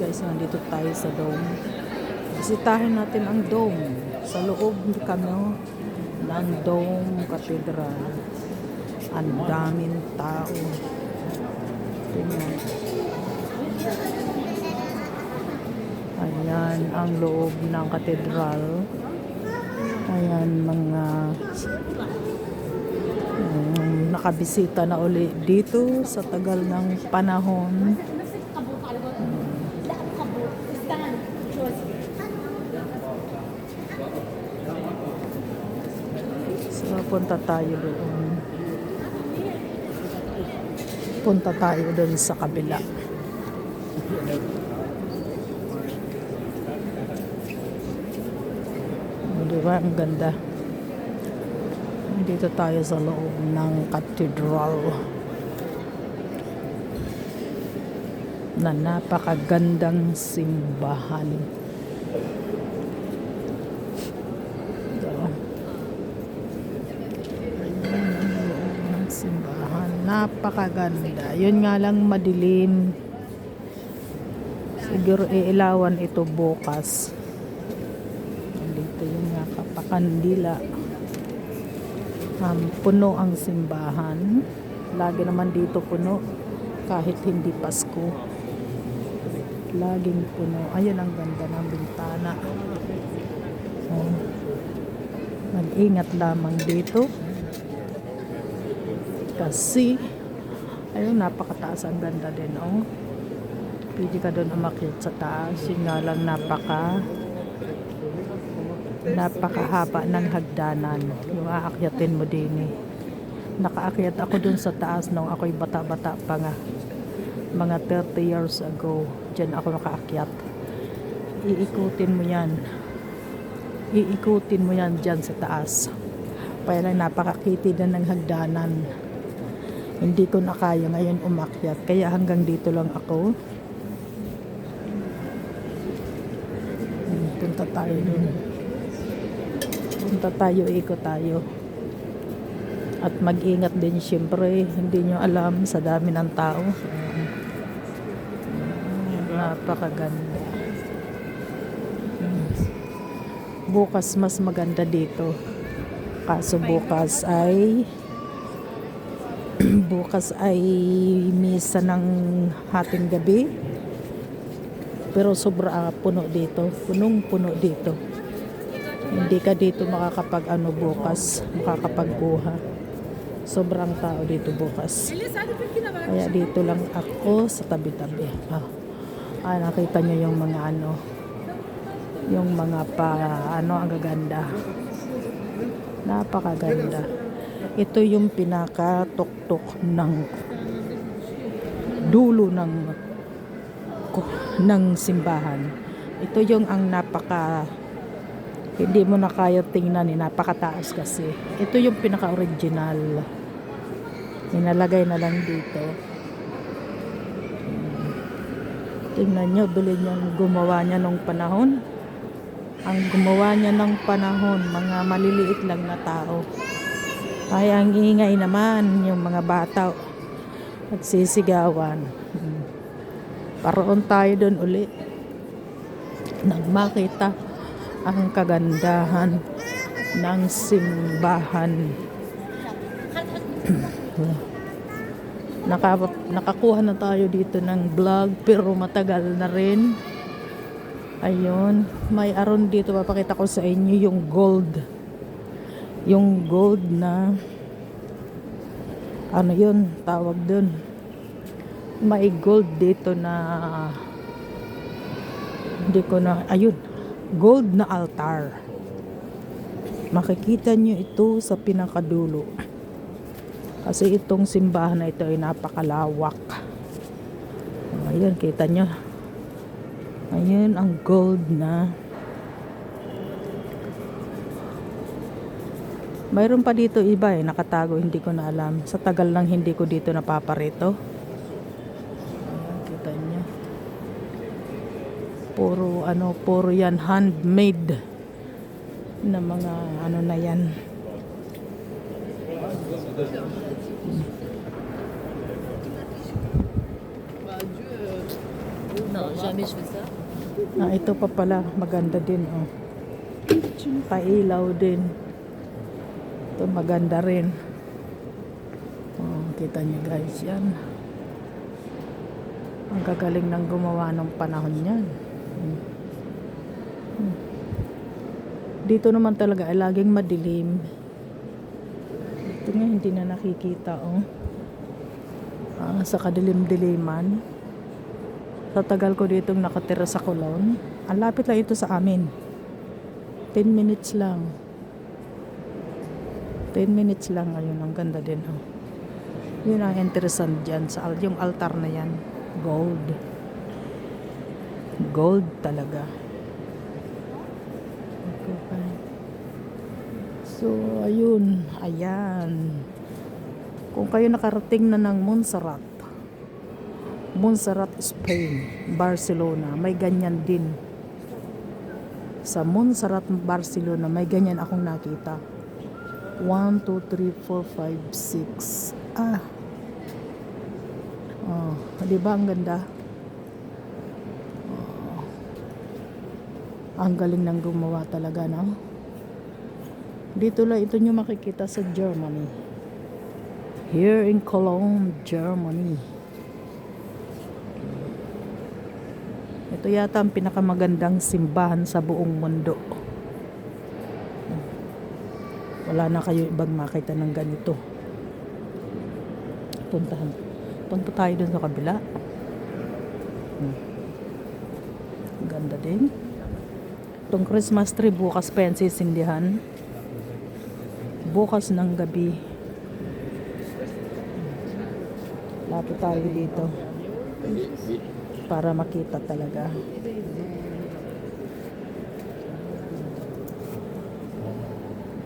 Guys, nandito tayo sa dome. Bisitahin natin ang dome. Sa loob kami ng Dome Cathedral. Ang daming tao. Tingnan. Ayan ang loob ng katedral. Ayan mga nakabisita na uli dito sa tagal ng panahon. So, punta tayo doon. Punta tayo doon sa kabila. Diba? Ang ganda. Dito tayo sa loob ng cathedral na napakagandang simbahan. Simbahan, napakaganda. Yun nga lang madilim. Siguro iilawan ito bukas. Dito yung nga kapakandila. Puno ang simbahan. Lagi naman dito puno kahit hindi Pasko. Laging puno. Ayun ang ganda ng bintana. Mag-ingat lamang dito. Kasi ayun, napakataas, ang ganda din, oh. Pwede ka doon umakyat sa taas. Yun nga lang napakahaba ng hagdanan yung aakyatin mo din, eh. Nakaakyat ako doon sa taas nung ako'y bata-bata pa nga, mga 30 years ago. Diyan ako nakaakyat. Iikutin mo yan dyan sa taas. Kaya lang napakakitid na ng hagdanan. Hindi ko na kaya ngayon umakyat. Kaya hanggang dito lang ako. Punta tayo dun. Punta tayo, ikot tayo. At mag-ingat din syempre. Hindi nyo alam sa dami ng tao. Napakaganda. Bukas mas maganda dito. Kaso bukas ay misa ng hating gabi. Pero sobra puno dito. Punong-puno dito. Hindi ka dito bukas, makakapagbuha. Sobrang tao dito bukas. Kaya dito lang ako sa tabi-tabi. Nakita nyo yung mga yung mga ang gaganda. Napakaganda. Ito yung pinakatuktok ng dulo ng simbahan. Ito yung ang hindi mo na kaya tingnan, napakataas kasi. Ito yung pinaka-original. Inalagay na lang dito. Tingnan nyo, bilhin yung gumawa niya nung panahon. Ang gumawa niya ng panahon, mga maliliit lang na tao. Ay, ang ingay naman yung mga bata at sisigawan. Paroon tayo doon uli nang makita ang kagandahan ng simbahan. Nakakuha na tayo dito ng vlog pero matagal na rin. Ayun, may aron dito, papakita ko sa inyo yung gold. Yung gold na yun tawag dun. May gold dito na ayun, gold na altar. Makikita nyo ito sa pinakadulo. Kasi itong simbahan na ito ay napakalawak. Ayun, kita nyo. Ayun ang gold na. Mayroon pa dito iba, nakatago, hindi ko na alam. Sa tagal lang hindi ko dito napaparito. Ayan, kita nyo. Puro yan handmade na mga na yan. jamais je fais ça. Ito pa pala, maganda din, oh. Pailaw din. Ito maganda rin. Oh, kita niyo guys, yan. Ang gagaling ng gumawa ng panahon yan. Dito naman talaga ay laging madilim. Ito nga hindi na nakikita, oh. Sa kadilim-diliman. Sa tagal ko ditong nakatira sa Colon, ang lapit lang ito sa amin. 10 minutes lang. 10 minutes lang. Ayun, ang ganda din, oh. Yun ang interesant dyan. Yung altar na yan. Gold. Gold talaga. Okay. So, ayun. Ayan. Kung kayo nakarating na ng Montserrat, Spain, Barcelona, may ganyan din. Sa Montserrat, Barcelona, may ganyan akong nakita. 1, 2, 3, 4, 5, 6. Di ba ang ganda? Ang galing ng gumawa talaga, no? Dito lang ito nyo makikita sa Germany. Here in Cologne, Germany. Ito yata ang pinakamagandang simbahan sa buong mundo. Wala na kayo ibang makita ng ganito. Punta tayo dun sa kabila. Ganda din. Itong Christmas tree bukas pa yan sisindihan. Bukas ng gabi. Lapit tayo dito para makita talaga.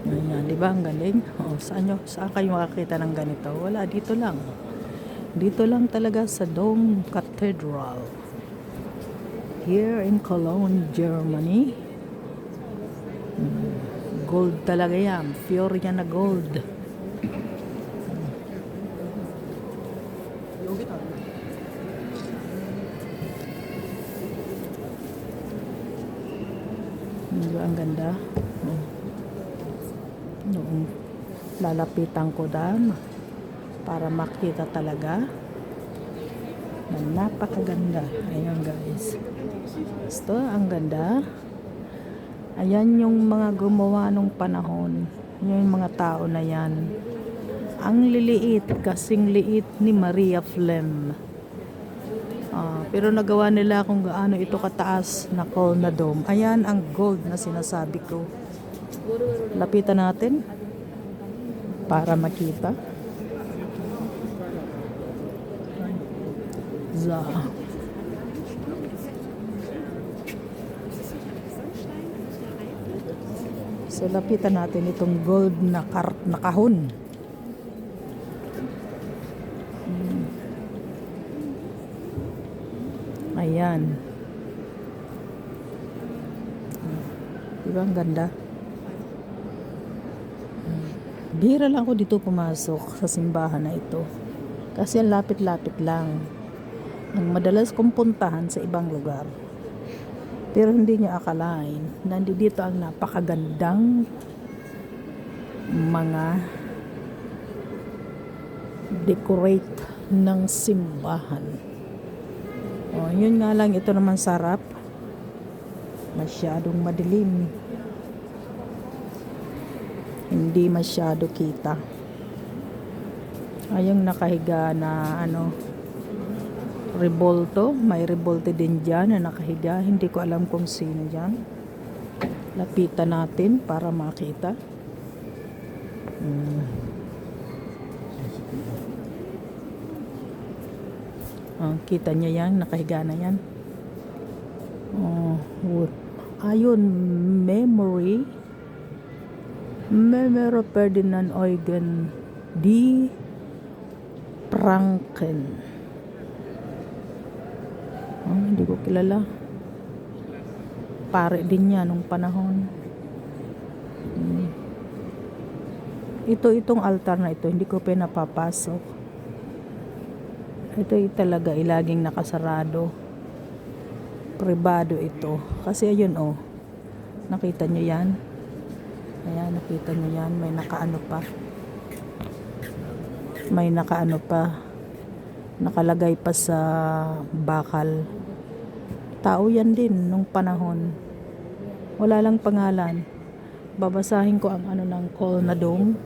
Ayan, di ba ang galing? Saan kayo makakita ng ganito? Wala, dito lang. Dito lang talaga sa Dome Cathedral. Here in Cologne, Germany. Gold talaga yan. Pure yan na gold. Diba ang ganda? Noong lalapitan ko daan para makita talaga na napakaganda. Ayan guys. Ito, ang ganda. Ayan yung mga gumawa nung panahon. Yung mga tao na yan. Ang liliit, kasing liit ni Maria Flem. Pero nagawa nila kung gaano ito kataas na Colonna Dome. Ayan ang gold na sinasabi ko. Lapitan natin para makita. So lapitan natin itong gold na kahon. Ayan. Diba ang ganda? Bihira lang ako dito pumasok sa simbahan na ito. Kasi ang lapit-lapit lang. Ang madalas kong puntahan sa ibang lugar. Pero hindi niya akalain. Nandito ang napakagandang mga decorate ng simbahan. Yun nga lang, ito naman sarap. Masyadong madilim. Hindi masyado kita. Ayong nakahiga na Rebolto. May Revolte din dyan na nakahiga. Hindi ko alam kung sino dyan. Lapitan natin para makita. Kita niya yan. Nakahiga na yan. Ayun, memory Ferdinand Eugen D. Franken. Hindi ko kilala. Pare din niya nung panahon. Itong altar na ito, hindi ko pinapapasok. Ito talaga laging nakasarado. pribado ito. Kasi ayun oh. Nakita nyo yan? Ayan, nakita nyo yan. May nakaano pa. May nakaano pa. Nakalagay pa sa bakal. Tao yan din nung panahon. Wala lang pangalan. Babasahin ko ang ano ng Col na Dome.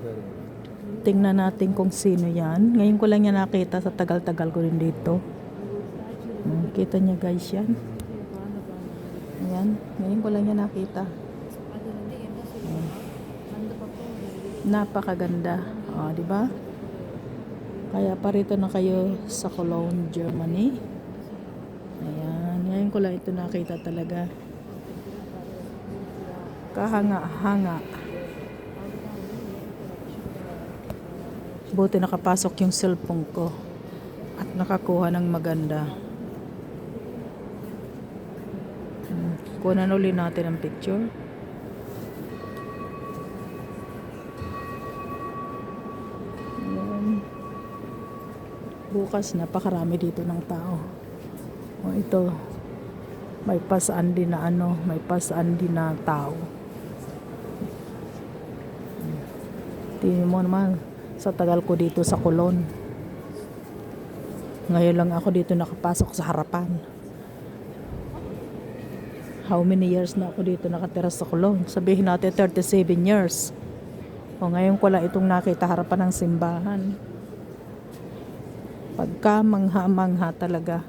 Tingnan natin kung sino yan. Ngayon ko lang yan nakita sa tagal-tagal ko rin dito. Kita niya guys yan. Ayan. Ngayon ko lang yan nakita. Ayan. Napakaganda. O, di ba? Kaya parito na kayo sa Cologne, Germany. Ayan. Ngayon ko lang ito nakita talaga. Kahanga-hanga. Buti nakapasok yung cellphone ko at nakakuha ng maganda. Kunan ulit natin ang picture. Ayan. Bukas napakarami dito ng tao. O ito, may pasaan din na ano, may pasaan din na tao. Tingnan mo naman, sa tagal ko dito sa Cologne. Ngayon lang ako dito nakapasok sa harapan. How many years na ako dito nakatira sa Cologne? Sabihin natin 37 years. O ngayon ko lang itong nakita harapan ng simbahan. Pagka mangha-mangha talaga.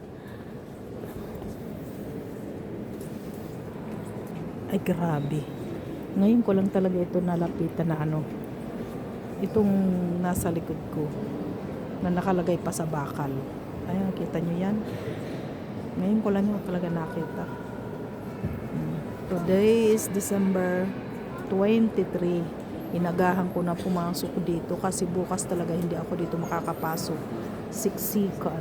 Ay grabe. Ngayon ko lang talaga ito nalapitan na ano. Itong nasa likod ko na nakalagay pa sa bakal. Ayan, kita nyo yan. Ngayon ko lang yung talaga nakita. Today is December 23. Inagahan ko na pumasok dito kasi bukas talaga hindi ako dito makakapasok. Siksikan.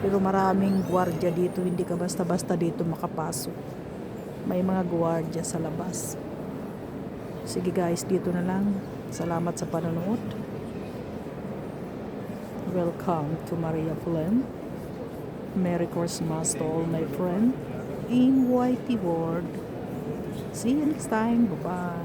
Pero maraming gwardiya dito, hindi ka basta-basta dito makapasok. May mga gwardiya sa labas. Sige guys, dito na lang. Salamat sa panonood. Welcome to Maria Flem. Merry Christmas to all my friends in YT World. See you next time. Bye-bye.